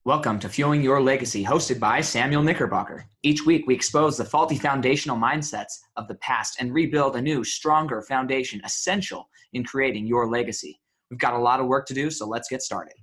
Welcome to Fueling Your Legacy, hosted by Samuel Knickerbocker. Each week, we expose the faulty foundational mindsets of the past and rebuild a new, stronger foundation essential in creating your legacy. We've got a lot of work to do, so let's get started.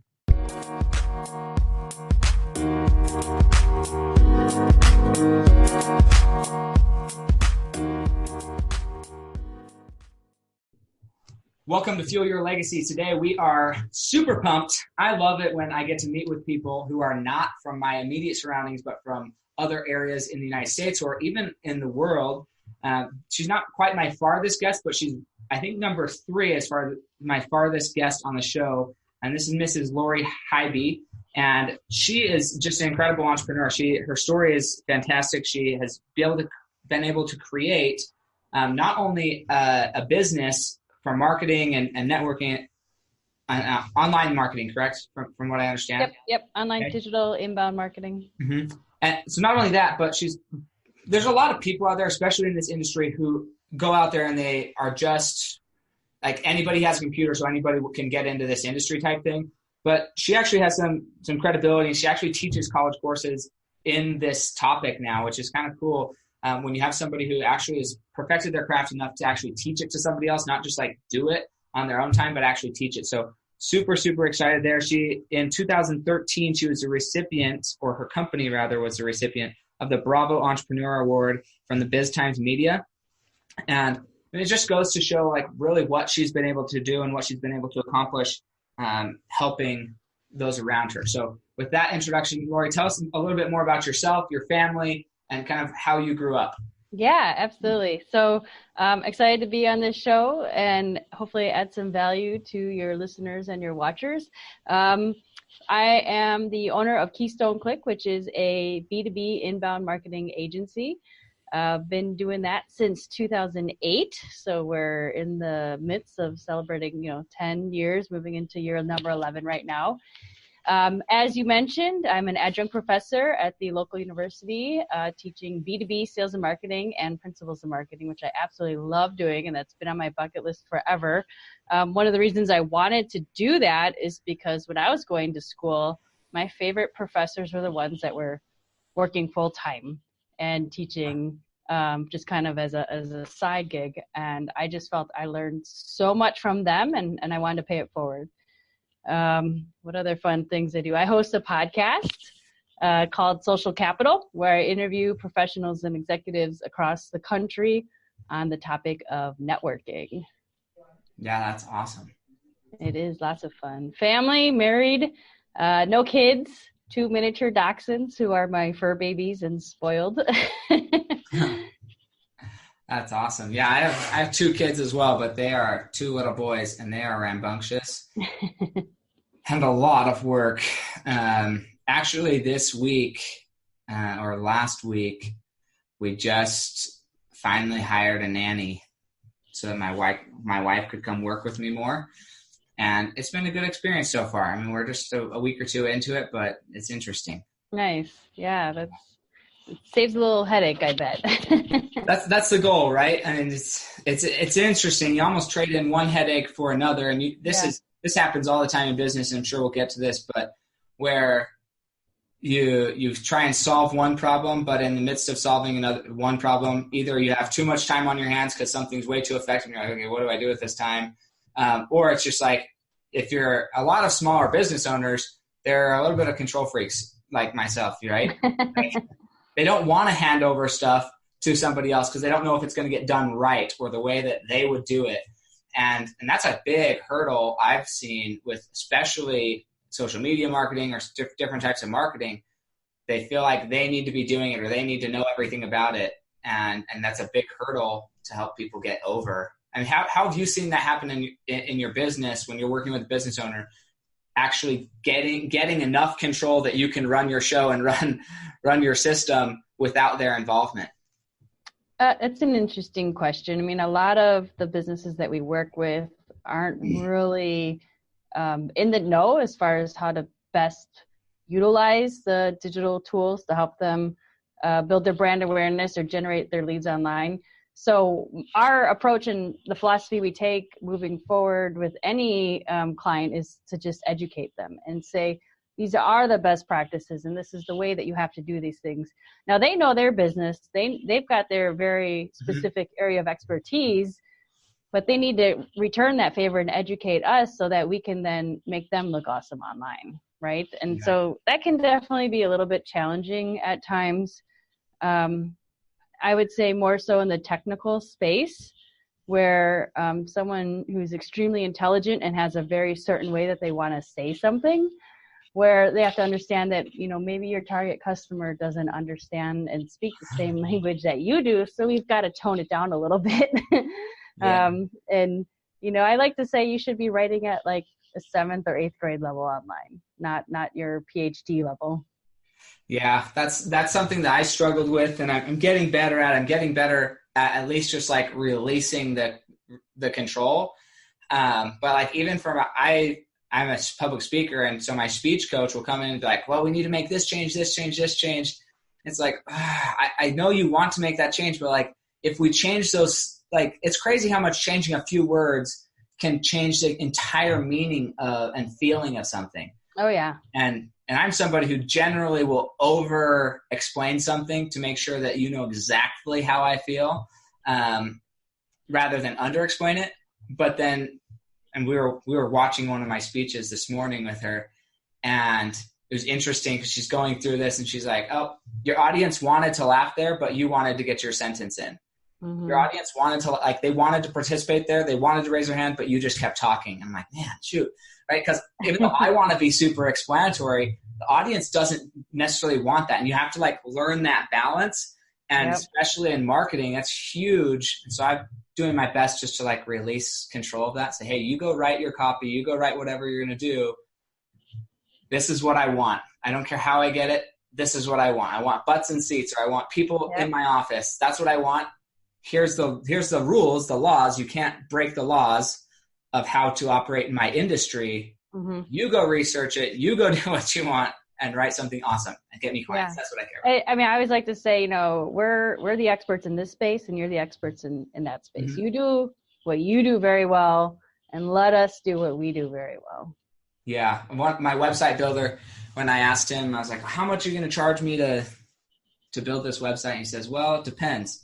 Welcome to Fuel Your Legacy. Today we are super pumped. I love it when I get to meet with people who are not from my immediate surroundings, but from other areas in the United States or even in the world. She's not quite my farthest guest, but she's, I think, number 3 as far as my farthest guest on the show. And this is Mrs. Lori Highby. And she is just an incredible entrepreneur. Her story is fantastic. She has been able to create not only a business for marketing and networking, online marketing, correct? From what I understand. Yep. Online, okay. Digital, inbound marketing. Mm-hmm. And so not only that, but there's a lot of people out there, especially in this industry, who go out there and they are just like anybody has a computer, so anybody can get into this industry type thing. But she actually has some credibility. She actually teaches college courses in this topic now, which is kind of cool. When you have somebody who actually has perfected their craft enough to actually teach it to somebody else, not just like do it on their own time, but actually teach it. So super, super excited there. In 2013, she was a recipient, or her company rather was a recipient of the Bravo Entrepreneur Award from the BizTimes media. And it just goes to show like really what she's been able to do and what she's been able to accomplish helping those around her. So with that introduction, Lori, tell us a little bit more about yourself, your family, and kind of how you grew up. Yeah, absolutely. So excited to be on this show and hopefully add some value to your listeners and your watchers. I am the owner of Keystone Click, which is a B2B inbound marketing agency. Been doing that since 2008. So we're in the midst of celebrating, 10 years, moving into year number 11 right now. As you mentioned, I'm an adjunct professor at the local university, teaching B2B sales and marketing and principles of marketing, which I absolutely love doing, and that's been on my bucket list forever. One of the reasons I wanted to do that is because when I was going to school, my favorite professors were the ones that were working full time and teaching just kind of as a side gig. And I just felt I learned so much from them, and I wanted to pay it forward. What other fun things I do? I host a podcast called Social Capital, where I interview professionals and executives across the country on the topic of networking. Yeah, that's awesome. It is lots of fun. Family, married, no kids, 2 miniature dachshunds who are my fur babies and spoiled. That's awesome. Yeah, I have 2 kids as well, but they are 2 little boys and they are rambunctious and a lot of work. Actually, this week or last week, we just finally hired a nanny so that my wife could come work with me more. And it's been a good experience so far. I mean, we're just a week or 2 into it, but it's interesting. Nice. Yeah, it saves a little headache, I bet. That's the goal, right? I mean, it's interesting. You almost trade in one headache for another, and this happens all the time in business. And I'm sure we'll get to this, but where you try and solve one problem, but in the midst of solving one problem, either you have too much time on your hands because something's way too effective, and you're like, okay, what do I do with this time? Or it's just like if you're a lot of smaller business owners, they're a little bit of control freaks like myself, right? They don't want to hand over stuff to somebody else because they don't know if it's going to get done right or the way that they would do it. And that's a big hurdle I've seen with especially social media marketing or different types of marketing. They feel like they need to be doing it or they need to know everything about it. And that's a big hurdle to help people get over. I mean, how have you seen that happen in your business when you're working with a business owner? Actually getting enough control that you can run your show and run your system without their involvement? That's an interesting question. I mean, a lot of the businesses that we work with aren't really in the know as far as how to best utilize the digital tools to help them build their brand awareness or generate their leads online. So our approach and the philosophy we take moving forward with any client is to just educate them and say, these are the best practices, and this is the way that you have to do these things. Now they know their business. They've got their very specific area of expertise, but they need to return that favor and educate us so that we can then make them look awesome online, right? And so that can definitely be a little bit challenging at times. I would say more so in the technical space, where someone who's extremely intelligent and has a very certain way that they want to say something, where they have to understand that, maybe your target customer doesn't understand and speak the same language that you do. So we've got to tone it down a little bit. And, I like to say you should be writing at like a 7th or 8th grade level online, not your PhD level. Yeah, that's something that I struggled with, and I'm getting better at. I'm getting better at least just like releasing the control. But like even from I'm a public speaker, and so my speech coach will come in and be like, well, we need to make this change, this change, this change. It's like, I know you want to make that change, but like if we change those, like it's crazy how much changing a few words can change the entire meaning and feeling of something. Oh yeah. And I'm somebody who generally will over explain something to make sure that you know exactly how I feel, rather than under explain it. But then, and we were watching one of my speeches this morning with her, and it was interesting because she's going through this and she's like, oh, your audience wanted to laugh there, but you wanted to get your sentence in. Mm-hmm. Your audience wanted to, they wanted to participate there. They wanted to raise their hand, but you just kept talking. I'm like, man, shoot. Right? Because even though I want to be super explanatory, the audience doesn't necessarily want that. And you have to learn that balance. And especially in marketing, that's huge. And so I'm doing my best just to release control of that. Say, hey, you go write your copy. You go write whatever you're going to do. This is what I want. I don't care how I get it. This is what I want. I want butts and seats, or I want people in my office. That's what I want. Here's the rules, the laws. You can't break the laws of how to operate in my industry. Mm-hmm. You go research it. You go do what you want and write something awesome and get me clients. That's what I care about. I mean, I always like to say, we're the experts in this space and you're the experts in that space. Mm-hmm. You do what you do very well and let us do what we do very well. Yeah. My website builder, when I asked him, I was like, how much are you going to charge me to build this website? And he says, well, it depends.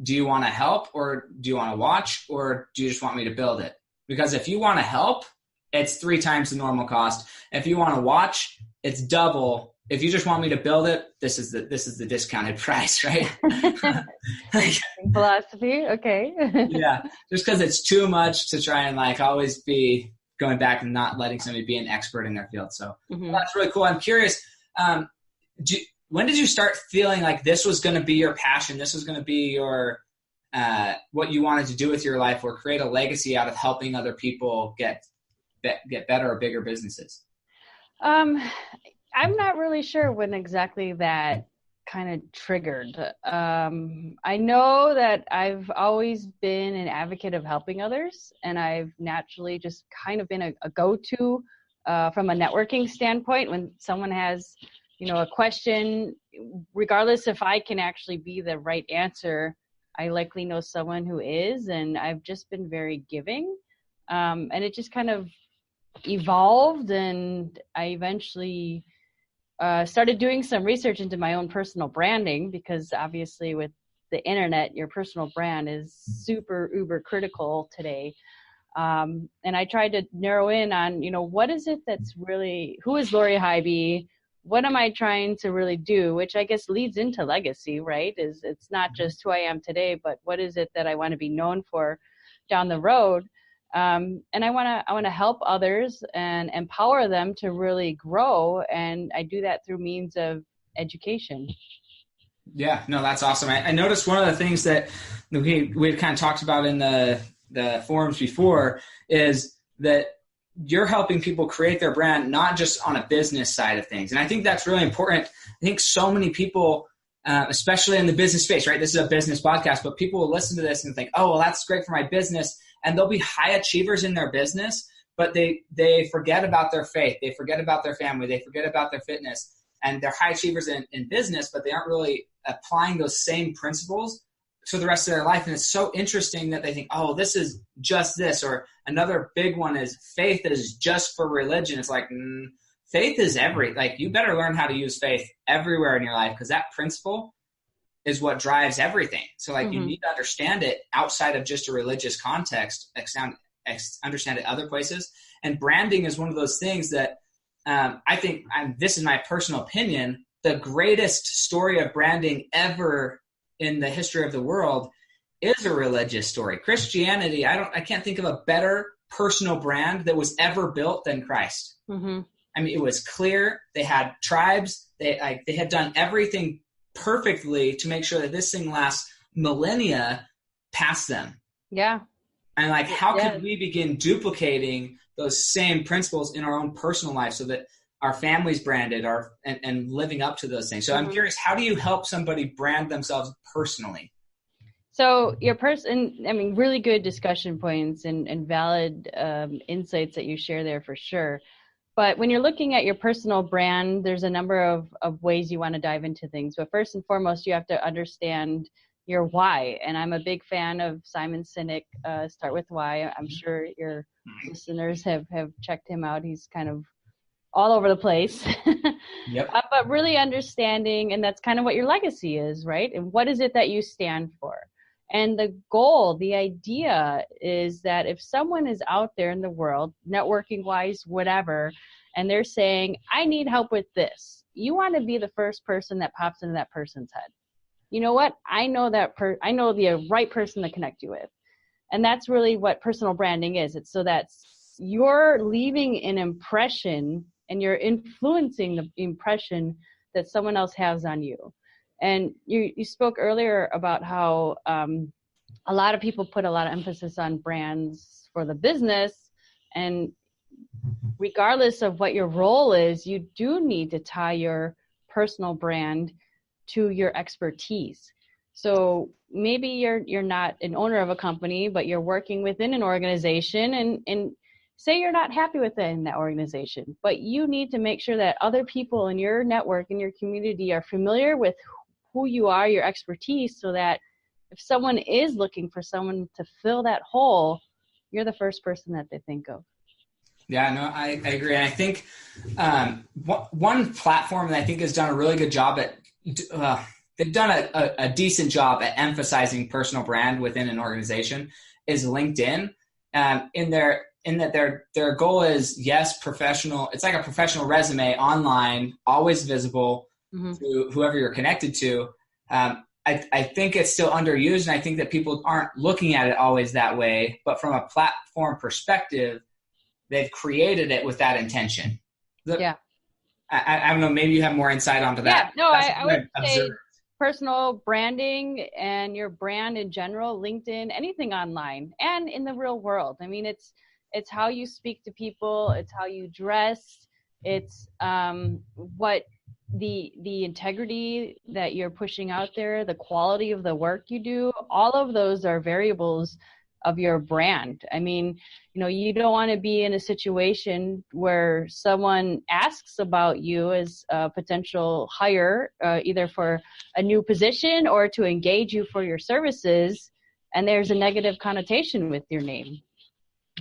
Do you want to help, or do you want to watch, or do you just want me to build it? Because if you want to help, it's 3 times the normal cost. If you want to watch, it's double. If you just want me to build it, this is the discounted price, right? Philosophy, okay. Yeah, just because it's too much to try and always be going back and not letting somebody be an expert in their field. So that's really cool. I'm curious. When did you start feeling like this was going to be your passion? This was going to be your what you wanted to do with your life, or create a legacy out of helping other people get better or bigger businesses? I'm not really sure when exactly that kind of triggered. I know that I've always been an advocate of helping others, and I've naturally just kind of been a go-to from a networking standpoint when someone has a question. Regardless if I can actually be the right answer, I likely know someone who is, and I've just been very giving. And it just kind of evolved, and I eventually started doing some research into my own personal branding, because obviously with the internet, your personal brand is super uber critical today. And I tried to narrow in on, what is it that's really, who is Lori Highby? What am I trying to really do? Which I guess leads into legacy, right? It's not just who I am today, but what is it that I want to be known for down the road? And I want to help others and empower them to really grow. And I do that through means of education. Yeah, no, that's awesome. I noticed one of the things that we kind of talked about in the forums before is that you're helping people create their brand, not just on a business side of things. And I think that's really important. I think so many people, especially in the business space, right? This is a business podcast, but people will listen to this and think, oh, well, that's great for my business. And they'll be high achievers in their business, but they forget about their faith. They forget about their family. They forget about their fitness. And they're high achievers in business, but they aren't really applying those same principles to the rest of their life. And it's so interesting that they think, oh, this is just this. Or another big one is faith is just for religion. It's like, faith is you better learn how to use faith everywhere in your life, because that principle is what drives everything. So you need to understand it outside of just a religious context, understand it other places. And branding is one of those things that I think, this is my personal opinion, the greatest story of branding ever in the history of the world is a religious story. Christianity, I can't think of a better personal brand that was ever built than Christ. Mm-hmm. I mean, it was clear. They had tribes. They had done everything perfectly to make sure that this thing lasts millennia past them. Yeah. And how can we begin duplicating those same principles in our own personal life so that our family's branded and living up to those things? So I'm curious, how do you help somebody brand themselves personally? So really good discussion points and valid insights that you share there for sure. But when you're looking at your personal brand, there's a number of ways you want to dive into things. But first and foremost, you have to understand your why. And I'm a big fan of Simon Sinek, Start With Why. I'm sure your listeners have checked him out. He's kind of all over the place. Yep. But really understanding, and that's kind of what your legacy is, right? And what is it that you stand for? And the goal, the idea is that if someone is out there in the world, networking wise, whatever, and they're saying, I need help with this, you want to be the first person that pops into that person's head. You know what? I know I know the right person to connect you with. And that's really what personal branding is. It's so that you're leaving an impression and you're influencing the impression that someone else has on you. And you spoke earlier about how a lot of people put a lot of emphasis on brands for the business. And regardless of what your role is, you do need to tie your personal brand to your expertise. So maybe you're not an owner of a company, but you're working within an organization and say you're not happy within that organization, but you need to make sure that other people in your network, in your community are familiar with who you are, your expertise, so that if someone is looking for someone to fill that hole, you're the first person that they think of. Yeah, no, I agree. And I think one platform that I think has done a really good job at, they've done a decent job at emphasizing personal brand within an organization is LinkedIn. In that their goal is, yes, professional. It's like a professional resume online, always visible to whoever you're connected to. I think it's still underused, and I think that people aren't looking at it always that way. But from a platform perspective, they've created it with that intention. I don't know. Maybe you have more insight onto that. Yeah, no, I would say personal branding and your brand in general, LinkedIn, anything online and in the real world. I mean, it's how you speak to people. It's how you dress. It's what the integrity that you're pushing out there, the quality of the work you do. All of those are variables of your brand. I mean, you don't want to be in a situation where someone asks about you as a potential hire, either for a new position or to engage you for your services, and there's a negative connotation with your name.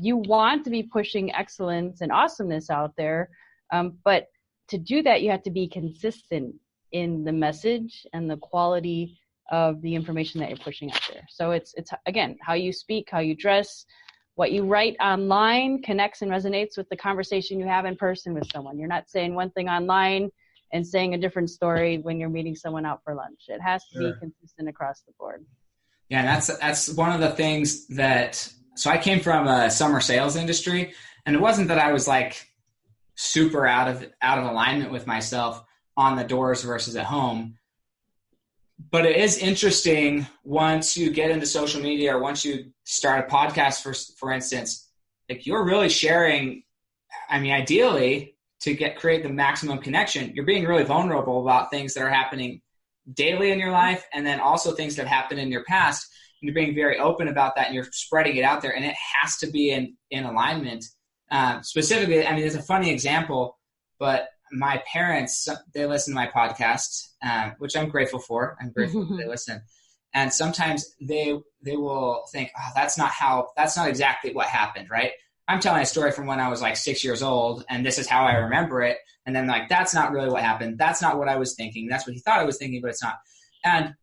You want to be pushing excellence and awesomeness out there, but to do that, you have to be consistent in the message and the quality of the information that you're pushing out there. So it's again, how you speak, how you dress, what you write online connects and resonates with the conversation you have in person with someone. You're not saying one thing online and saying a different story when you're meeting someone out for lunch. It has to be consistent across the board. Yeah, that's one of the things that, so I came from a summer sales industry, and it wasn't that I was like super out of alignment with myself on the doors versus at home. But it is interesting once you get into social media or once you start a podcast, for instance, like you're really sharing, I mean, ideally to create the maximum connection, you're being really vulnerable about things that are happening daily in your life, and then also things that have happened in your past. And you're being very open about that, and you're spreading it out there, and it has to be in alignment. Specifically, I mean, there's a funny example, but my parents, they listen to my podcast, which I'm grateful for. I'm grateful that they listen. And sometimes they will think, oh, that's not exactly what happened, right? I'm telling a story from when I was like 6 years old, and this is how I remember it. And then like, that's not really what happened. That's not what I was thinking. That's what he thought I was thinking, but it's not. And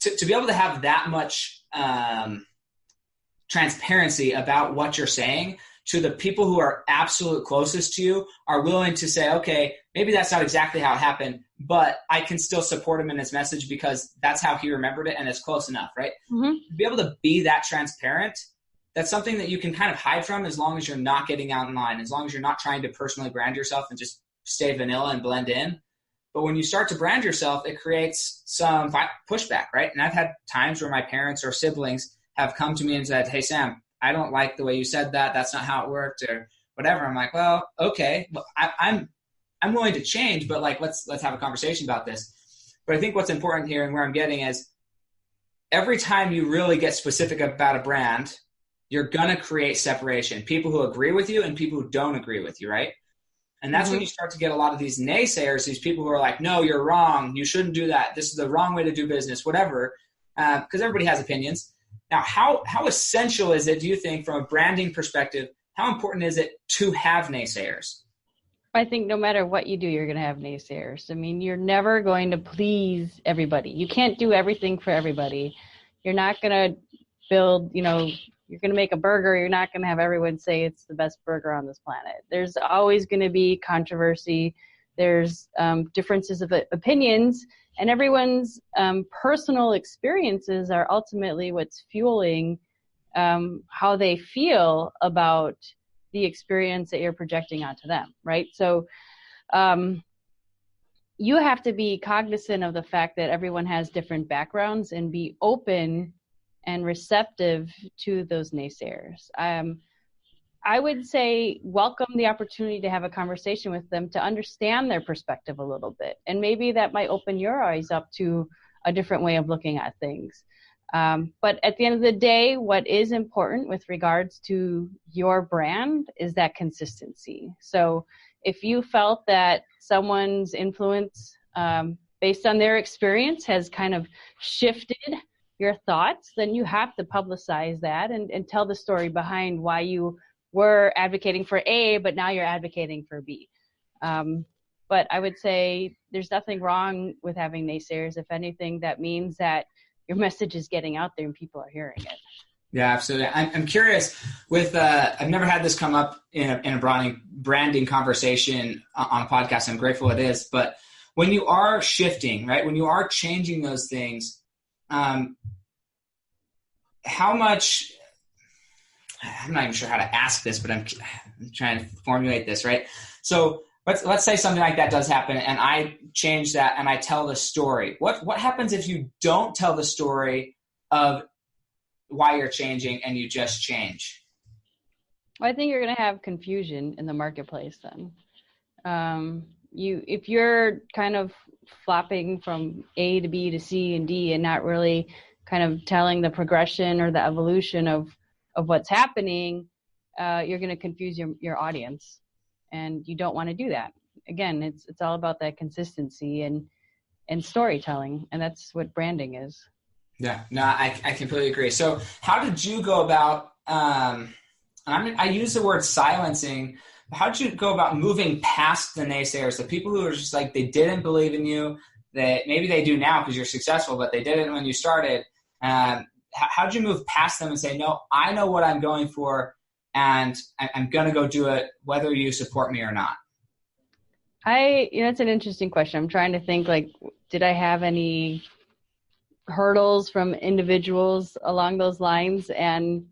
to be able to have that much transparency about what you're saying to the people who are absolute closest to you are willing to say, okay, maybe that's not exactly how it happened, but I can still support him in his message because that's how he remembered it and it's close enough, right? Mm-hmm. To be able to be that transparent, that's something that you can kind of hide from as long as you're not getting out in line, as long as you're not trying to personally brand yourself and just stay vanilla and blend in. But when you start to brand yourself, it creates some pushback, right? And I've had times where my parents or siblings have come to me and said, hey, Sam, I don't like the way you said that. That's not how it worked or whatever. I'm like, well, okay, well, I'm willing to change, but like, let's have a conversation about this. But I think what's important here and where I'm getting is every time you really get specific about a brand, you're going to create separation. People who agree with you and people who don't agree with you, right? And that's when you start to get a lot of these naysayers, these people who are like, no, you're wrong. You shouldn't do that. This is the wrong way to do business, whatever, because everybody has opinions. Now, how essential is it, do you think, from a branding perspective, how important is it to have naysayers? I think no matter what you do, you're going to have naysayers. I mean, you're never going to please everybody. You can't do everything for everybody. You're not going to build, you're going to make a burger. You're not going to have everyone say it's the best burger on this planet. There's always going to be controversy. There's differences of opinions, and everyone's personal experiences are ultimately what's fueling how they feel about the experience that you're projecting onto them, right? So you have to be cognizant of the fact that everyone has different backgrounds and be open and receptive to those naysayers. I would say welcome the opportunity to have a conversation with them to understand their perspective a little bit. And maybe that might open your eyes up to a different way of looking at things. But at the end of the day, what is important with regards to your brand is that consistency. So if you felt that someone's influence based on their experience has kind of shifted your thoughts, then you have to publicize that and tell the story behind why you were advocating for A, but now you're advocating for B. But I would say there's nothing wrong with having naysayers. If anything, that means that your message is getting out there and people are hearing it. Yeah, absolutely. I'm curious with, I've never had this come up in a branding conversation on a podcast. I'm grateful it is. But when you are shifting, right, when you are changing those things, how much, I'm not even sure how to ask this, but I'm trying to formulate this, right? So let's say something like that does happen and I change that and I tell the story. What happens if you don't tell the story of why you're changing and you just change? Well, I think you're going to have confusion in the marketplace then. If you're kind of flopping from A to B to C and D and not really kind of telling the progression or the evolution of what's happening, you're going to confuse your audience, and you don't want to do that. Again, it's all about that consistency and storytelling, and that's what branding is. Yeah, no, I completely agree. So how did you go about, I use the word silencing, how did you go about moving past the naysayers, the people who are just like, they didn't believe in you, that maybe they do now because you're successful, but they didn't when you started. How did you move past them and say, no, I know what I'm going for and I'm going to go do it whether you support me or not? That's an interesting question. I'm trying to think, like, did I have any hurdles from individuals along those lines? And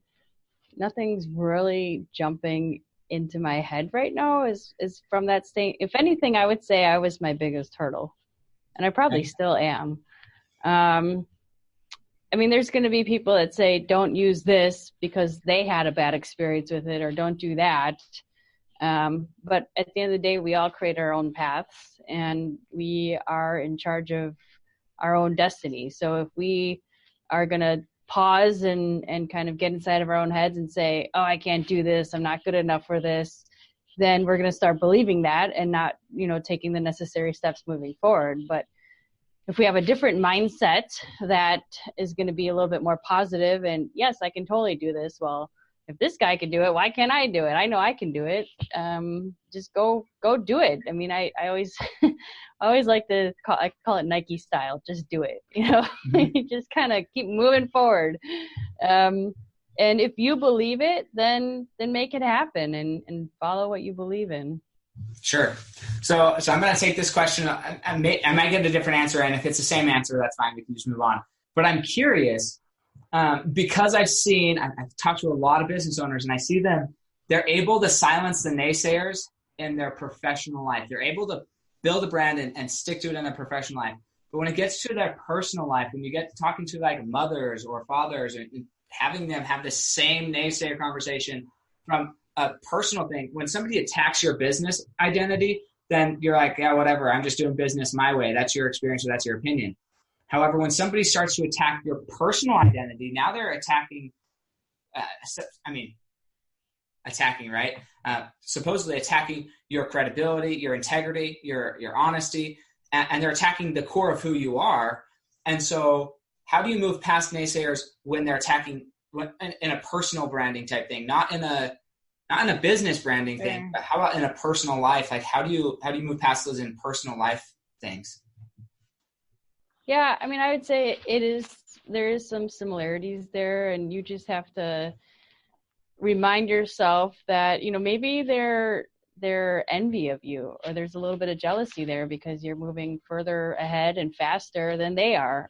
nothing's really jumping into my head right now is from that state. If anything, I would say I was my biggest hurdle, and I probably still am. I mean, there's going to be people that say, don't use this because they had a bad experience with it, or don't do that. But at the end of the day, we all create our own paths and we are in charge of our own destiny. So if we are going to pause and kind of get inside of our own heads and say, oh, I can't do this, I'm not good enough for this, then we're going to start believing that and not, taking the necessary steps moving forward. But if we have a different mindset that is going to be a little bit more positive and yes, I can totally do this. Well, if this guy can do it, why can't I do it? I know I can do it. Just go do it. I mean, I always, I always like to call it Nike style. Just do it, just kind of keep moving forward. And if you believe it, then make it happen and follow what you believe in. Sure. So I'm going to take this question. I might get a different answer. And if it's the same answer, that's fine. We can just move on. But I'm curious, because I've talked to a lot of business owners, and I see they're able to silence the naysayers in their professional life. They're able to build a brand and stick to it in their professional life. But when it gets to their personal life, when you get to talking to like mothers or fathers and having them have the same naysayer conversation from a personal thing, when somebody attacks your business identity, then you're like, yeah, whatever, I'm just doing business my way. That's your experience or that's your opinion. However, when somebody starts to attack your personal identity, now they're attacking, right? Supposedly attacking your credibility, your integrity, your honesty, and they're attacking the core of who you are. And so how do you move past naysayers when they're attacking in a personal branding type thing, not in a business branding thing, but how about in a personal life? Like how do you move past those in personal life things? Yeah, I mean, I would say there is some similarities there, and you just have to remind yourself that, maybe they're envy of you, or there's a little bit of jealousy there because you're moving further ahead and faster than they are.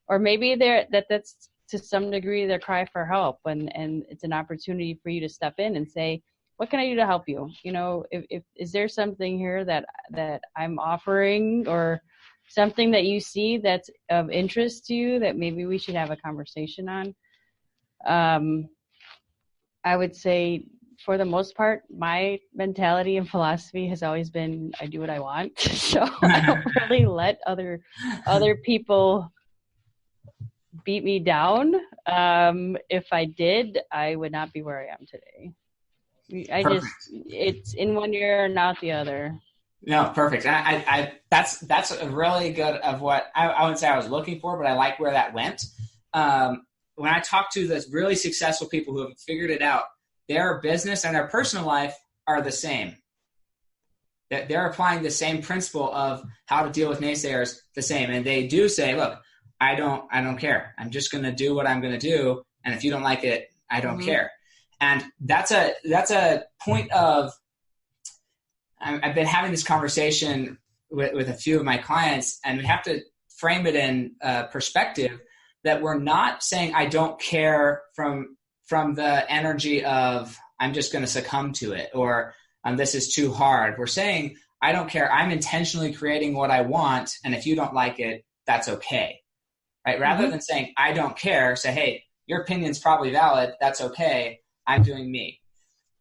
Or maybe that's to some degree their cry for help, and it's an opportunity for you to step in and say, what can I do to help you? If is there something here that I'm offering, or something that you see that's of interest to you that maybe we should have a conversation on? I would say for the most part, my mentality and philosophy has always been, I do what I want. So I don't really let other people beat me down. If I did, I would not be where I am today. It's in one ear and out the other. No, perfect. And that's a really good of what I wouldn't say I was looking for, but I like where that went. When I talk to those really successful people who have figured it out, their business and their personal life are the same. They're applying the same principle of how to deal with naysayers the same. And they do say, look, I don't care. I'm just going to do what I'm going to do. And if you don't like it, I don't care. And that's a point of, I've been having this conversation with a few of my clients, and we have to frame it in perspective that we're not saying I don't care from the energy of I'm just going to succumb to it, or this is too hard. We're saying I don't care. I'm intentionally creating what I want, and if you don't like it, that's okay, right? Rather than saying I don't care, say, hey, your opinion's probably valid. That's okay. I'm doing me.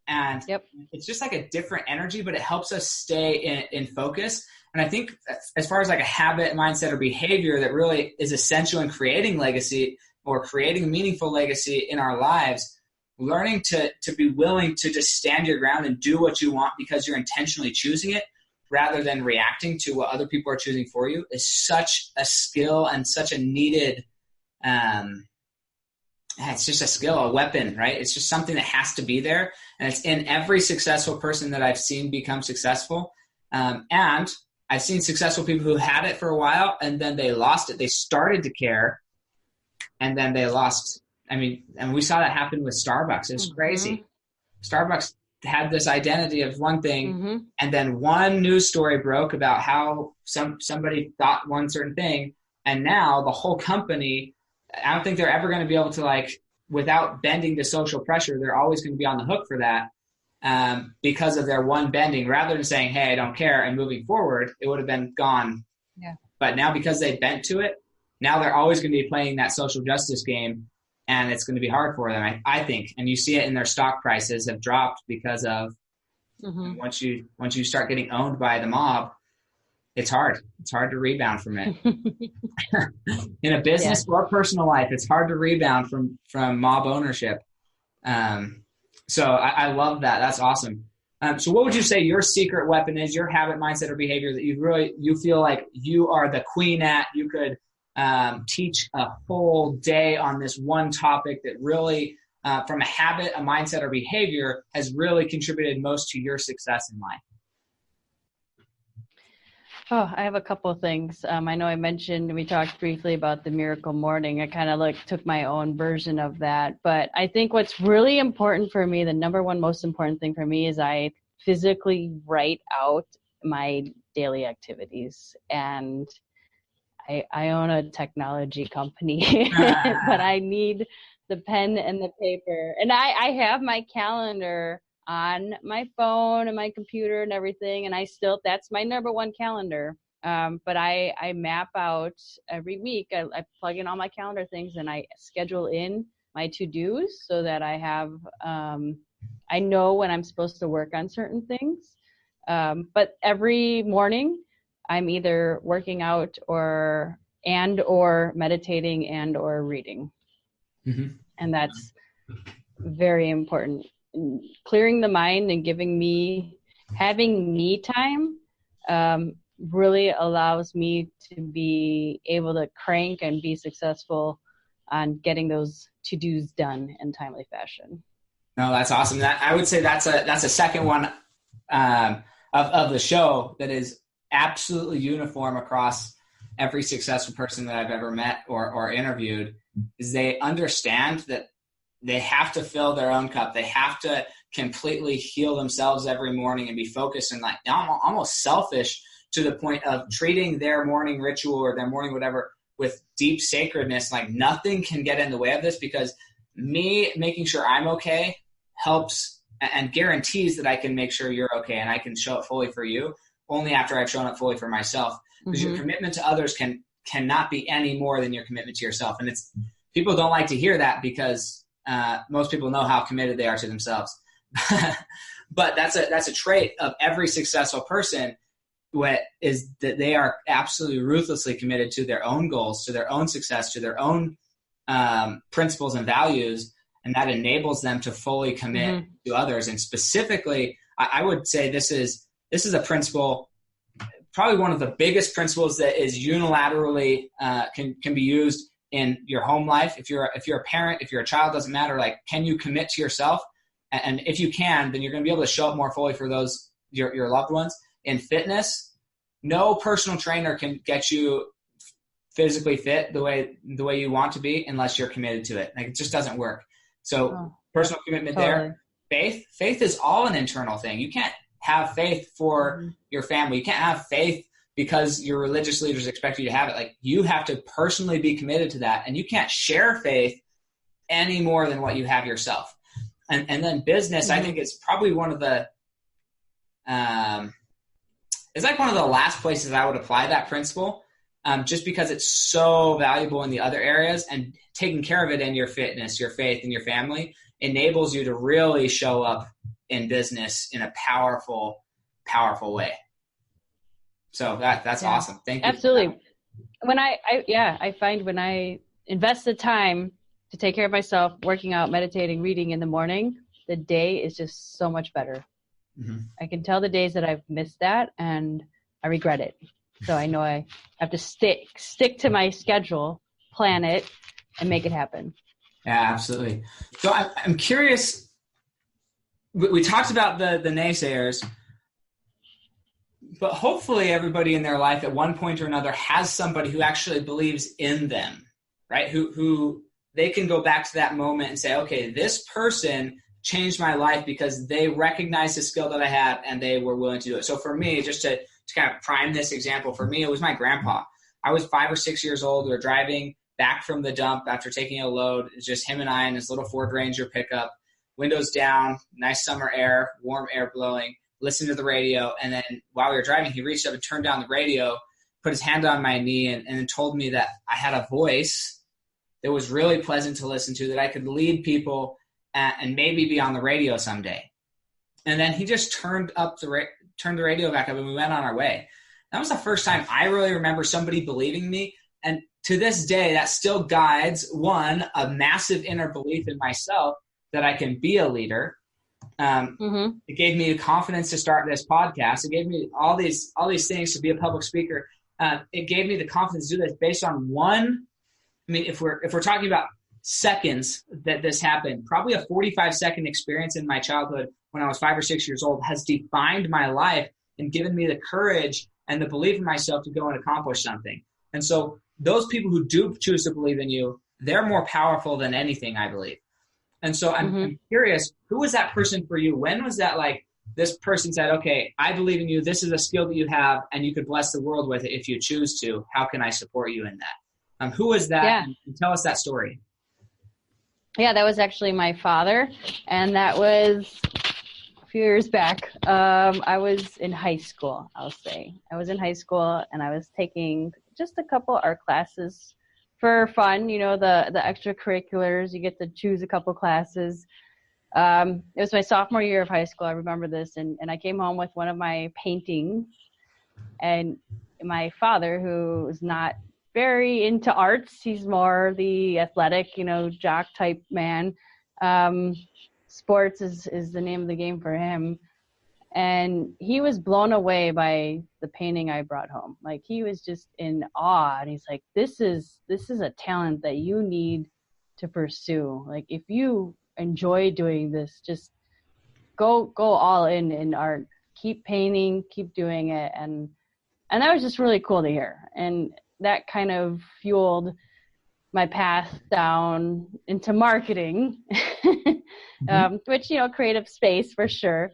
And it's just like a different energy, but it helps us stay in focus. And I think as far as like a habit, mindset, or behavior that really is essential in creating legacy or creating a meaningful legacy in our lives, learning to be willing to just stand your ground and do what you want because you're intentionally choosing it rather than reacting to what other people are choosing for you is such a skill and such a needed it's just a skill, a weapon, right? It's just something that has to be there. And it's in every successful person that I've seen become successful. And I've seen successful people who had it for a while and then they lost it. They started to care and then they lost. I mean, and we saw that happen with Starbucks. It was crazy. Starbucks had this identity of one thing and then one news story broke about how somebody thought one certain thing. And now the whole company, I don't think they're ever going to be able to, like, without bending to social pressure, they're always going to be on the hook for that because of their one bending. Rather than saying, hey, I don't care, and moving forward, it would have been gone. Yeah. But now because they bent to it, now they're always going to be playing that social justice game, and it's going to be hard for them, I think. And you see it in their stock prices have dropped because of once you start getting owned by the mob, it's hard. It's hard to rebound from it. In a business or personal life, it's hard to rebound from mob ownership. So I love that. That's awesome. So what would you say your secret weapon is, your habit, mindset, or behavior that you feel like you are the queen at? You could teach a whole day on this one topic that really from a habit, a mindset, or behavior has really contributed most to your success in life? Oh, I have a couple of things. I know we talked briefly about the miracle morning. I kind of took my own version of that. But I think what's really important for me, the number one most important thing for me, is I physically write out my daily activities. And I own a technology company, but I need the pen and the paper. And I have my calendar on my phone and my computer and everything. And that's my number one calendar. But I map out every week. I plug in all my calendar things and I schedule in my to-dos so that I have, I know when I'm supposed to work on certain things. But every morning I'm either working out or meditating and or reading. Mm-hmm. And that's very important. Clearing the mind and having me time really allows me to be able to crank and be successful on getting those to-dos done in timely fashion. No, that's awesome. I would say that's a second one of the show that is absolutely uniform across every successful person that I've ever met or interviewed, is they understand that they have to fill their own cup. They have to completely heal themselves every morning and be focused and almost selfish to the point of treating their morning ritual or their morning whatever with deep sacredness. Like nothing can get in the way of this, because me making sure I'm okay helps and guarantees that I can make sure you're okay and I can show up fully for you only after I've shown up fully for myself. Because your commitment to others cannot be any more than your commitment to yourself. And people don't like to hear that because most people know how committed they are to themselves. But that's a trait of every successful person, is that they are absolutely ruthlessly committed to their own goals, to their own success, to their own principles and values, and that enables them to fully commit to others. And specifically, I would say this is a principle, probably one of the biggest principles that is unilaterally can be used in your home life. If you're a parent, if you're a child, doesn't matter. Like, can you commit to yourself? And if you can, then you're going to be able to show up more fully for your loved ones. In fitness, no personal trainer can get you physically fit the way you want to be unless you're committed to it. Like, it just doesn't work. So personal commitment there. Faith is all an internal thing. You can't have faith for your family. You can't have faith because your religious leaders expect you to have it. Like, you have to personally be committed to that, and you can't share faith any more than what you have yourself. And then business, I think it's probably one of the it's like one of the last places I would apply that principle, just because it's so valuable in the other areas, and taking care of it in your fitness, your faith, and your family enables you to really show up in business in a powerful, powerful way. So that's awesome. Thank you. Absolutely. When I find when I invest the time to take care of myself, working out, meditating, reading in the morning, the day is just so much better. Mm-hmm. I can tell the days that I've missed that and I regret it. So I know I have to stick to my schedule, plan it, and make it happen. Yeah, absolutely. So I'm curious, we talked about the naysayers, but hopefully everybody in their life at one point or another has somebody who actually believes in them, right? Who they can go back to that moment and say, okay, this person changed my life because they recognized the skill that I have and they were willing to do it. So for me, just to kind of prime this example, for me, it was my grandpa. I was 5 or 6 years old. We were driving back from the dump after taking a load. It's just him and I in this little Ford Ranger pickup, windows down, nice summer air, warm air blowing, listened to the radio. And then while we were driving, he reached up and turned down the radio, put his hand on my knee, and told me that I had a voice that was really pleasant to listen to, that I could lead people and maybe be on the radio someday. And then he just turned the radio back up, and we went on our way. That was the first time I really remember somebody believing me. And to this day, that still guides, one, a massive inner belief in myself that I can be a leader. It gave me the confidence to start this podcast. It gave me all these things to be a public speaker. It gave me the confidence to do this based on one. I mean, if we're talking about seconds that this happened, probably a 45-second experience in my childhood when I was 5 or 6 years old, has defined my life and given me the courage and the belief in myself to go and accomplish something. And so those people who do choose to believe in you, they're more powerful than anything, I believe. And so I'm curious, who was that person for you? When was that like this person said, okay, I believe in you. This is a skill that you have and you could bless the world with it if you choose to. How can I support you in that? Who was that? Yeah. And tell us that story. Yeah, that was actually my father. And that was a few years back. I was in high school, I'll say. I was in high school and I was taking just a couple art classes for fun, you know, the extracurriculars. You get to choose a couple classes. It was my sophomore year of high school. I remember this. And I came home with one of my paintings. And my father, who is not very into arts, he's more the athletic, you know, jock type man. Sports is the name of the game for him. And he was blown away by the painting I brought home. Like, he was just in awe. And he's like, this is a talent that you need to pursue. Like, if you enjoy doing this, just go all in art. Keep painting, keep doing it. And that was just really cool to hear. And that kind of fueled my path down into marketing, which, you know, creative space for sure.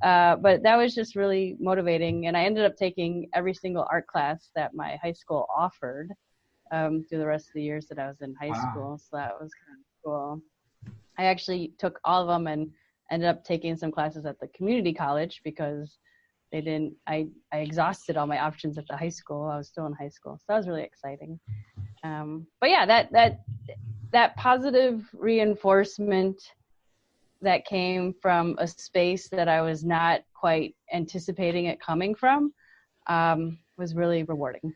But that was just really motivating. And I ended up taking every single art class that my high school offered through the rest of the years that I was in high school. So that was kind of cool. I actually took all of them and ended up taking some classes at the community college because I exhausted all my options at the high school. I was still in high school. So that was really exciting. But yeah, that positive reinforcement that came from a space that I was not quite anticipating it coming from was really rewarding.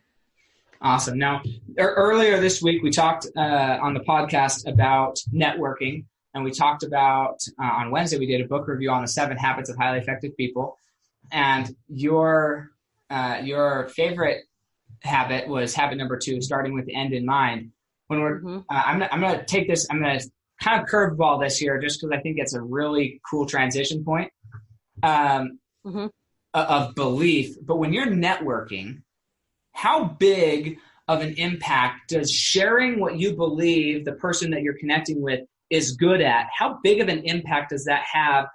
Awesome. Now, earlier this week, we talked on the podcast about networking, and we talked about, on Wednesday, we did a book review on the 7 Habits of Highly Effective People. And your favorite habit was habit number 2, starting with the end in mind. When we're, I'm going to take this, I'm going to kind of curveball this here just because I think it's a really cool transition point of belief. But when you're networking, how big of an impact does sharing what you believe the person that you're connecting with is good at, how big of an impact does that have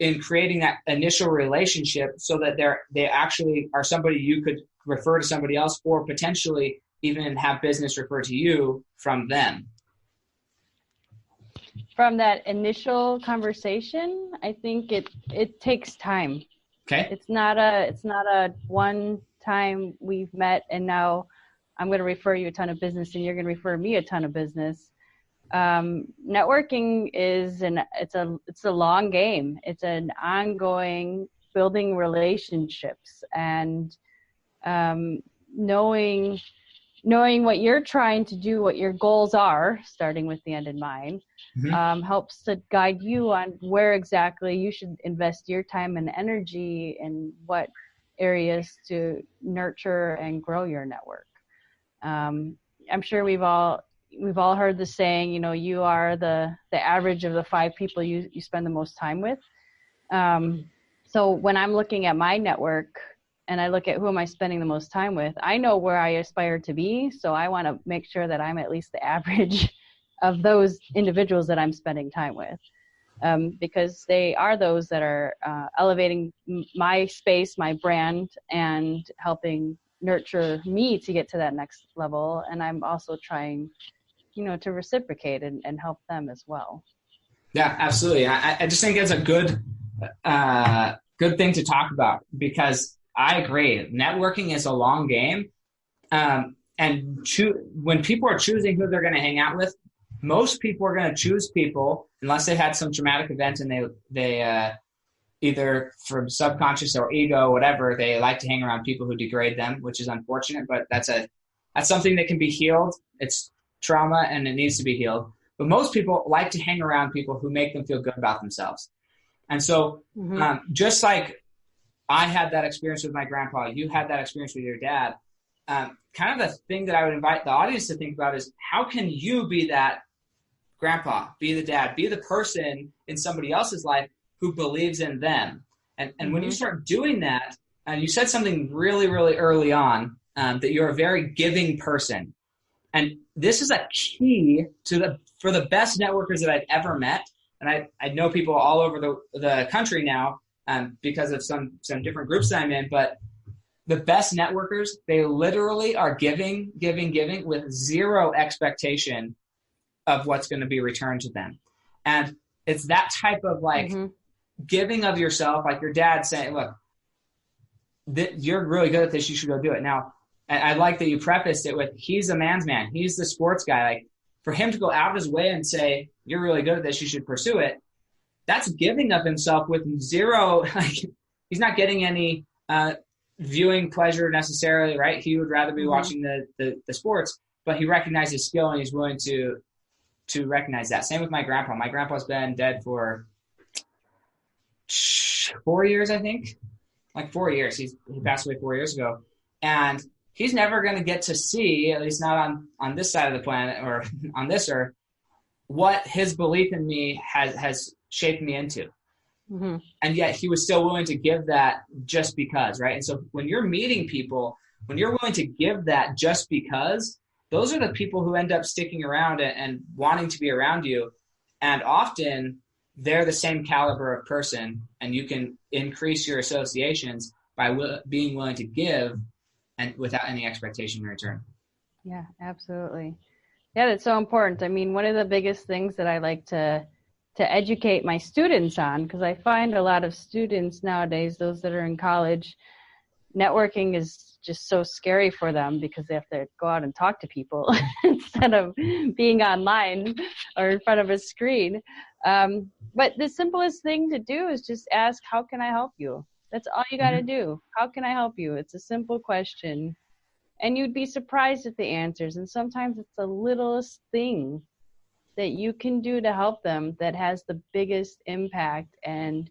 in creating that initial relationship so that they actually are somebody you could refer to somebody else or potentially even have business refer to you from them? From that initial conversation, I think it takes time. Okay. It's not a one time we've met and now I'm going to refer you a ton of business and you're going to refer me a ton of business. Networking it's a long game. It's an ongoing building relationships and knowing what you're trying to do, what your goals are, starting with the end in mind, helps to guide you on where exactly you should invest your time and energy and what areas to nurture and grow your network. I'm sure we've all heard the saying, you know, you are the average of the 5 people you spend the most time with. So when I'm looking at my network and I look at who am I spending the most time with, I know where I aspire to be. So I want to make sure that I'm at least the average of those individuals that I'm spending time with. Because they are those that are elevating my space, my brand, and helping nurture me to get to that next level. And I'm also trying, you know, to reciprocate and help them as well. Yeah, absolutely. I just think it's a good thing to talk about because I agree. Networking is a long game. And when people are choosing who they're going to hang out with, most people are going to choose people unless they've had some traumatic event and they either from subconscious or ego, whatever, they like to hang around people who degrade them, which is unfortunate, but that's something that can be healed. It's trauma and it needs to be healed. But most people like to hang around people who make them feel good about themselves. And so just like I had that experience with my grandpa, you had that experience with your dad, kind of the thing that I would invite the audience to think about is how can you be that grandpa, be the dad, be the person in somebody else's life who believes in them. And when you start doing that, and you said something really, really early on, that you're a very giving person. And this is a key for the best networkers that I've ever met. And I know people all over the country now because of some different groups that I'm in. But the best networkers, they literally are giving with zero expectation of what's going to be returned to them. And it's that type of giving of yourself, like your dad saying, look, you're really good at this, you should go do it. Now, I like that you prefaced it with, he's a man's man. He's the sports guy. Like, for him to go out of his way and say, you're really good at this, you should pursue it, that's giving of himself with zero, he's not getting any viewing pleasure necessarily, right? He would rather be watching the sports, but he recognizes skill and he's willing to recognize that. Same with my grandpa. My grandpa's been dead for 4 years, I think. Like 4 years. He passed away 4 years ago. And he's never going to get to see, at least not on this side of the planet or on this earth, what his belief in me has shaped me into. Mm-hmm. And yet he was still willing to give that just because, right? And so when you're meeting people, when you're willing to give that just because, those are the people who end up sticking around and wanting to be around you. And often they're the same caliber of person, and you can increase your associations by being willing to give and without any expectation in return. Yeah, absolutely. Yeah, that's so important. I mean, one of the biggest things that I like to educate my students on, because I find a lot of students nowadays, those that are in college, networking is just so scary for them because they have to go out and talk to people instead of being online or in front of a screen. But the simplest thing to do is just ask, how can I help you? That's all you got to do. How can I help you? It's a simple question. And you'd be surprised at the answers. And sometimes it's the littlest thing that you can do to help them that has the biggest impact. And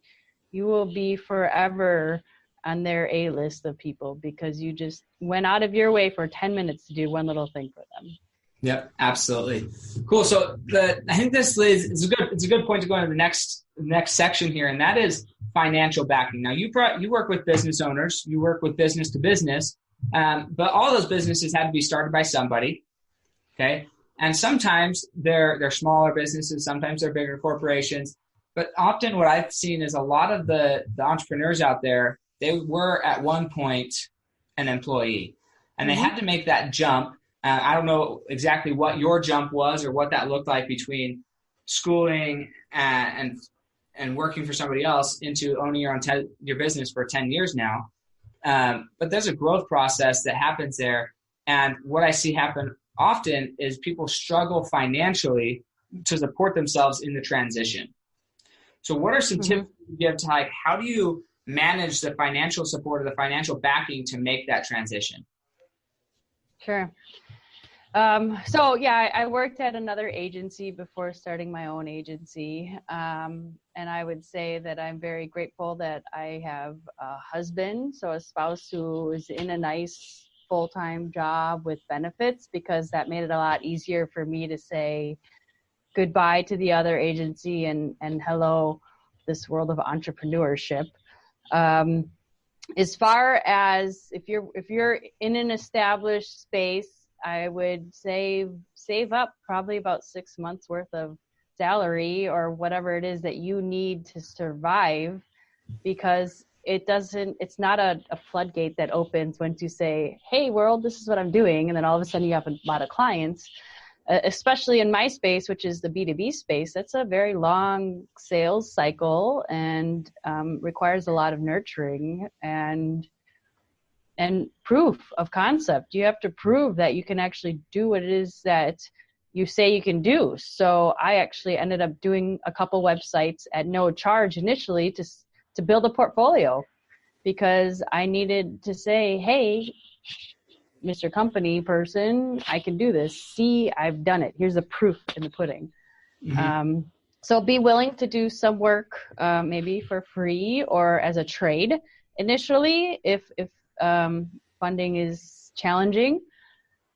you will be forever on their A-list of people because you just went out of your way for 10 minutes to do one little thing for them. Yep, absolutely. Cool. So I think this is it's a good point to go into the next section here, and that is financial backing. Now you work with business owners, you work with business to business, but all those businesses had to be started by somebody. Okay. And sometimes they're smaller businesses, sometimes they're bigger corporations, but often what I've seen is a lot of the entrepreneurs out there, they were at one point an employee, and they had to make that jump. I don't know exactly what your jump was or what that looked like between schooling and working for somebody else into owning your business for 10 years now. But there's a growth process that happens there. And what I see happen often is people struggle financially to support themselves in the transition. So what are some tips you give to how do you manage the financial support or the financial backing to make that transition? Sure. I worked at another agency before starting my own agency. And I would say that I'm very grateful that I have a husband, so a spouse who is in a nice full-time job with benefits, because that made it a lot easier for me to say goodbye to the other agency and hello, this world of entrepreneurship. As far as if you're in an established space, I would save up probably about 6 months worth of salary or whatever it is that you need to survive, because it's not a floodgate that opens once you say, hey world, this is what I'm doing. And then all of a sudden you have a lot of clients, especially in my space, which is the B2B space. That's a very long sales cycle and requires a lot of nurturing and proof of concept. You have to prove that you can actually do what it is that you say you can do. So I actually ended up doing a couple websites at no charge initially to build a portfolio, because I needed to say, hey, Mr. Company person, I can do this. See, I've done it. Here's the proof in the pudding. Mm-hmm. So be willing to do some work, maybe for free or as a trade initially, if funding is challenging.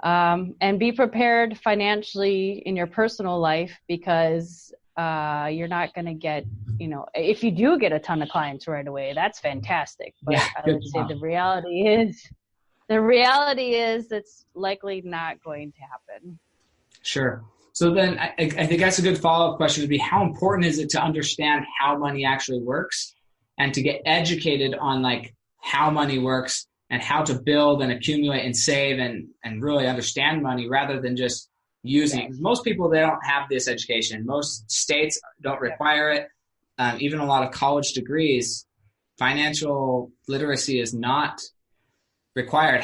And be prepared financially in your personal life, because you're not going to get, if you do get a ton of clients right away, that's fantastic. But Yeah, I would say the reality is it's likely not going to happen. Sure. So then I think that's a good follow-up question would be, how important is it to understand how money actually works and to get educated on like how money works and how to build and accumulate and save and really understand money rather than just using it. Most people, they don't have this education. Most states don't require it. Even a lot of college degrees, financial literacy is not required.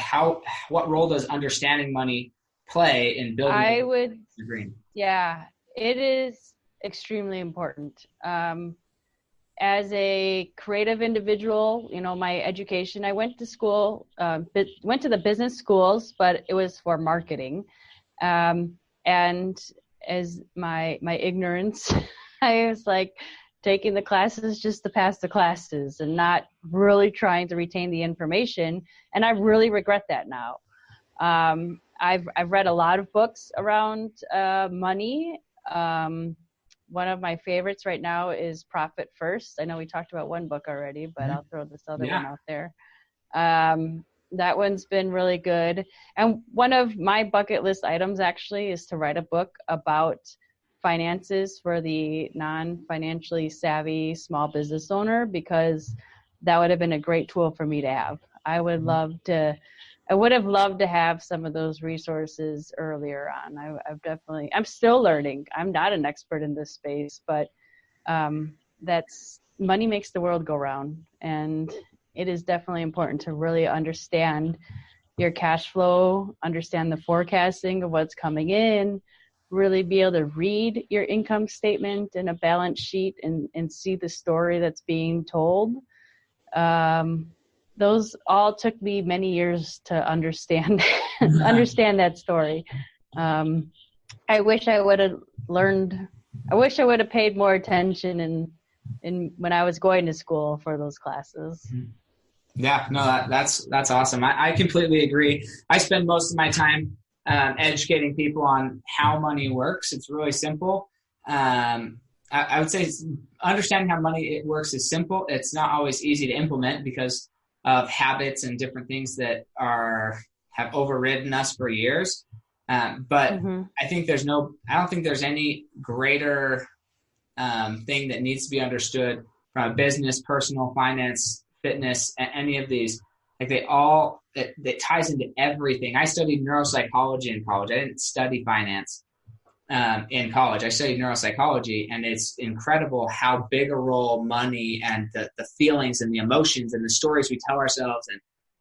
What role does understanding money play in building the green? Yeah, it is extremely important. As a creative individual, my education, I went to school, went to the business schools, but it was for marketing. And as my ignorance, I was like taking the classes just to pass the classes and not really trying to retain the information. And I really regret that now. I've read a lot of books around money. One of my favorites right now is Profit First. I know we talked about one book already, but I'll throw this other one out there. That one's been really good. And one of my bucket list items actually is to write a book about finances for the non-financially savvy small business owner, because that would have been a great tool for me to have. I would have loved to have some of those resources earlier on. I'm still learning. I'm not an expert in this space, but money makes the world go round. And it is definitely important to really understand your cash flow, understand the forecasting of what's coming in, really be able to read your income statement and a balance sheet and see the story that's being told. Those all took me many years to understand that story. I wish I would have paid more attention in when I was going to school for those classes. Yeah, no, that's awesome. I completely agree. I spend most of my time educating people on how money works. It's really simple. I would say understanding how money works is simple. It's not always easy to implement because of habits and different things that have overridden us for years. But I don't think there's any greater thing that needs to be understood from a business, personal, finance, fitness, any of these. Like it ties into everything. I studied neuropsychology in college. I didn't study finance in college. I studied neuropsychology, and it's incredible how big a role money and the feelings and the emotions and the stories we tell ourselves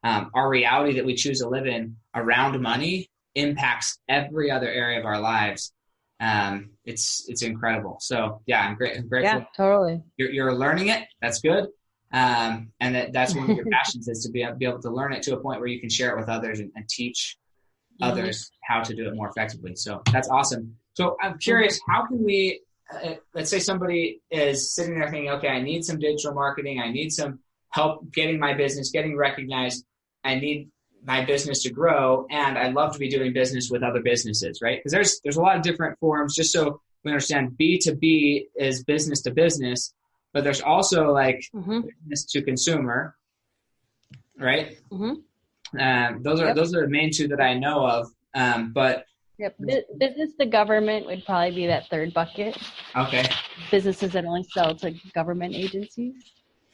and our reality that we choose to live in around money impacts every other area of our lives. It's incredible. So yeah, I'm grateful. Yeah, totally. You're learning it. That's good. And that's one of your passions is to be able to learn it to a point where you can share it with others and teach others how to do it more effectively. So that's awesome. So I'm curious, how can we, let's say somebody is sitting there thinking, okay, I need some digital marketing. I need some help getting my business, getting recognized. I need my business to grow. And I'd love to be doing business with other businesses, right? Because there's a lot of different forms. Just so we understand, B2B is business to business, but there's also like business to consumer, right? Those are the main two that I know of. But business to government would probably be that third bucket. Okay. Businesses that only sell to government agencies.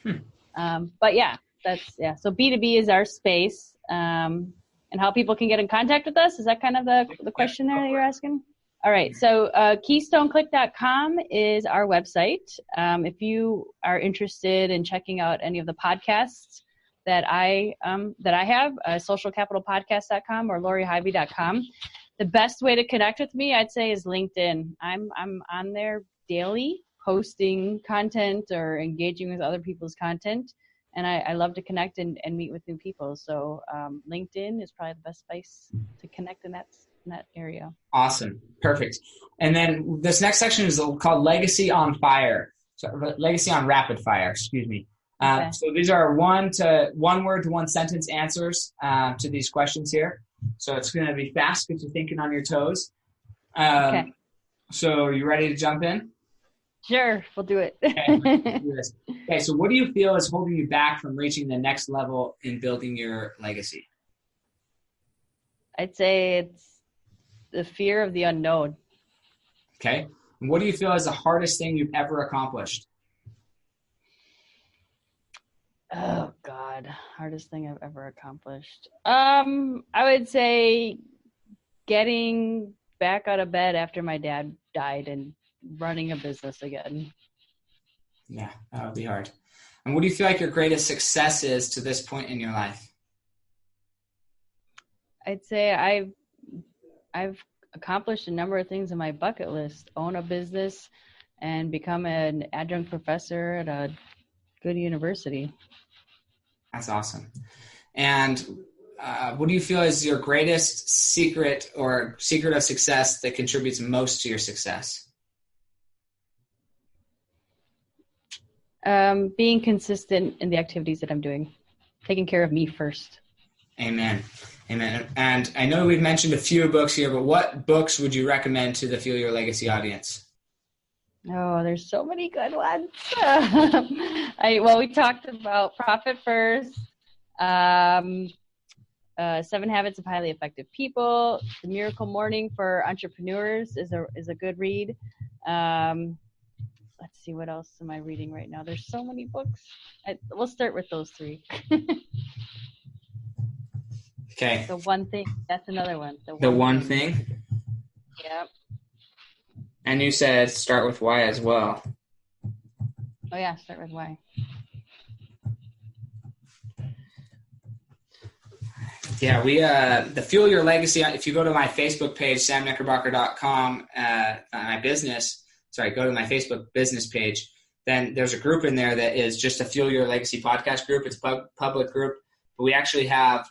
But yeah, so B2B is our space. And how people can get in contact with us, is that kind of the question there that you're asking? All right, so KeystoneClick.com is our website. If you are interested in checking out any of the podcasts that I have, socialcapitalpodcast.com or LoriHighby.com. The best way to connect with me, I'd say, is LinkedIn. I'm on there daily, posting content or engaging with other people's content. And I love to connect and meet with new people. So LinkedIn is probably the best place to connect in that area. Awesome. Perfect. And then this next section is called Legacy on Fire. So Legacy on Rapid Fire, excuse me. Okay. So these are one word to one sentence answers to these questions here. So it's going to be fast because you're thinking on your toes. Okay. So you ready to jump in? Sure, we'll do it. Okay, let's do this. Okay, so what do you feel is holding you back from reaching the next level in building your legacy? I'd say it's the fear of the unknown. Okay. And what do you feel is the hardest thing you've ever accomplished? Oh God, hardest thing I've ever accomplished. I would say getting back out of bed after my dad died and running a business again. Yeah, that would be hard. And what do you feel like your greatest success is to this point in your life? I'd say I've accomplished a number of things on my bucket list. Own a business and become an adjunct professor at a good university. That's awesome. And what do you feel is your greatest secret or secret of success that contributes most to your success? Being consistent in the activities that I'm doing, taking care of me first. Amen. Amen. And I know we've mentioned a few books here, but what books would you recommend to the Fuel Your Legacy audience? Oh, there's so many good ones. We talked about Profit First, 7 Habits of Highly Effective People, The Miracle Morning for Entrepreneurs is a good read. Let's see, what else am I reading right now? There's so many books. We'll start with those 3. Okay. The One Thing. That's another one. The One Thing? Yep. And you said start with why as well. Oh yeah, start with why. Yeah, the Fuel Your Legacy, if you go to my Facebook page, samknickerbocker.com, go to my Facebook business page, then there's a group in there that is just a Fuel Your Legacy podcast group. It's a public group. But we actually have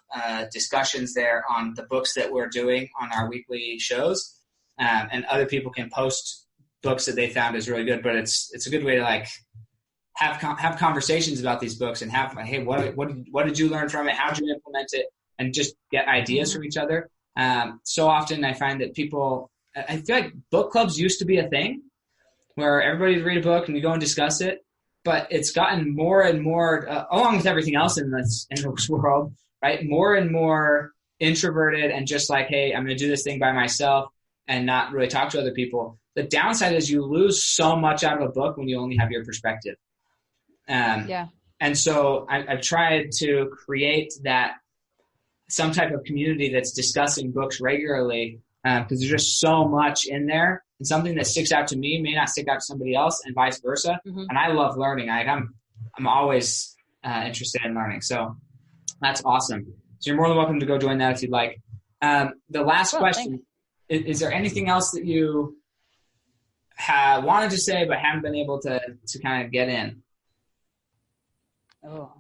discussions there on the books that we're doing on our weekly shows. And other people can post books that they found is really good, but it's a good way to like have conversations about these books and have, hey, what did you learn from it? How did you implement it? And just get ideas from each other. So often I find that I feel like book clubs used to be a thing where everybody would read a book and we go and discuss it, but it's gotten more and more, along with everything else in this world, right? More and more introverted and just like, hey, I'm going to do this thing by myself and not really talk to other people. The downside is you lose so much out of a book when you only have your perspective. Yeah. And so I've tried to create some type of community that's discussing books regularly because there's just so much in there. And something that sticks out to me may not stick out to somebody else and vice versa. Mm-hmm. And I love learning. I'm always interested in learning. So that's awesome. So you're more than welcome to go join that if you'd like. The last question, is there anything else that you wanted to say but haven't been able to kind of get in? Oh.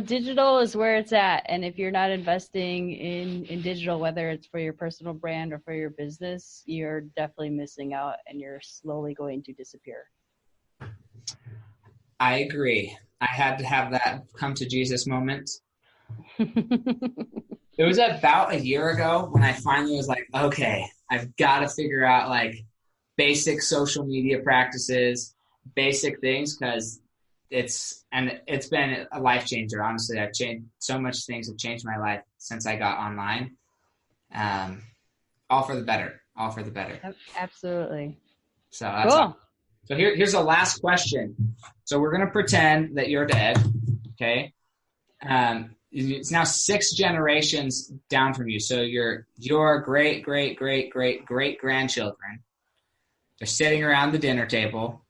Digital is where it's at. And if you're not investing in digital, whether it's for your personal brand or for your business, you're definitely missing out and you're slowly going to disappear. I agree. I had to have that come to Jesus moment. It was about a year ago when I finally was like, okay, I've got to figure out like basic social media practices, basic things, because it's been a life changer. Honestly, I've changed so much. Things have changed my life since I got online. All for the better. Absolutely. So that's cool. All. So here's the last question. So we're gonna pretend that you're dead. Okay. It's now 6 generations down from you. So your great grandchildren, they're sitting around the dinner table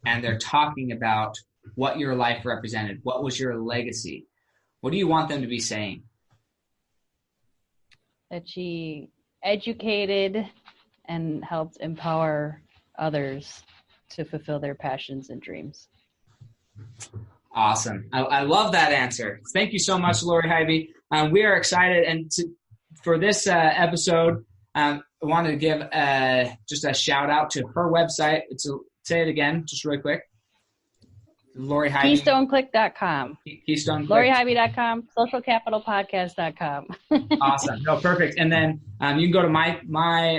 and they're talking about what your life represented. What was your legacy? What do you want them to be saying? That she educated and helped empower others to fulfill their passions and dreams. Awesome. I love that answer. Thank you so much, Lori Highby. We are excited. And for this episode, I wanted to give just a shout out to her website. Say it again, just really quick. Lori Highby. KeystoneClick.com. Keystone Click. LoriHighby.com, SocialCapitalPodcast.com. Click. SocialCapitalPodcast.com. Awesome. No, perfect. And then you can go to my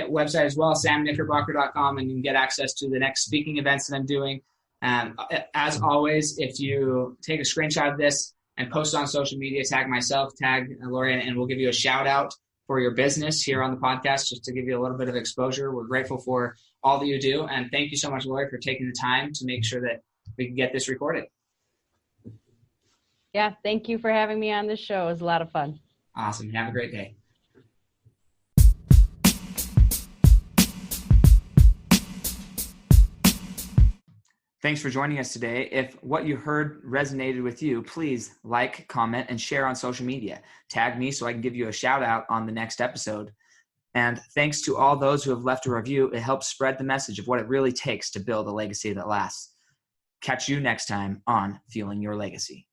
website as well, samknickerbocker.com, and you can get access to the next speaking events that I'm doing. As always, if you take a screenshot of this and post it on social media, tag myself, tag Lori, and we'll give you a shout out for your business here on the podcast, just to give you a little bit of exposure. We're grateful for all that you do. And thank you so much, Lori, for taking the time to make sure that we can get this recorded. Yeah, thank you for having me on this show. It was a lot of fun. Awesome. Have a great day. Thanks for joining us today. If what you heard resonated with you, please like, comment, and share on social media. Tag me so I can give you a shout out on the next episode. And thanks to all those who have left a review. It helps spread the message of what it really takes to build a legacy that lasts. Catch you next time on Fueling Your Legacy.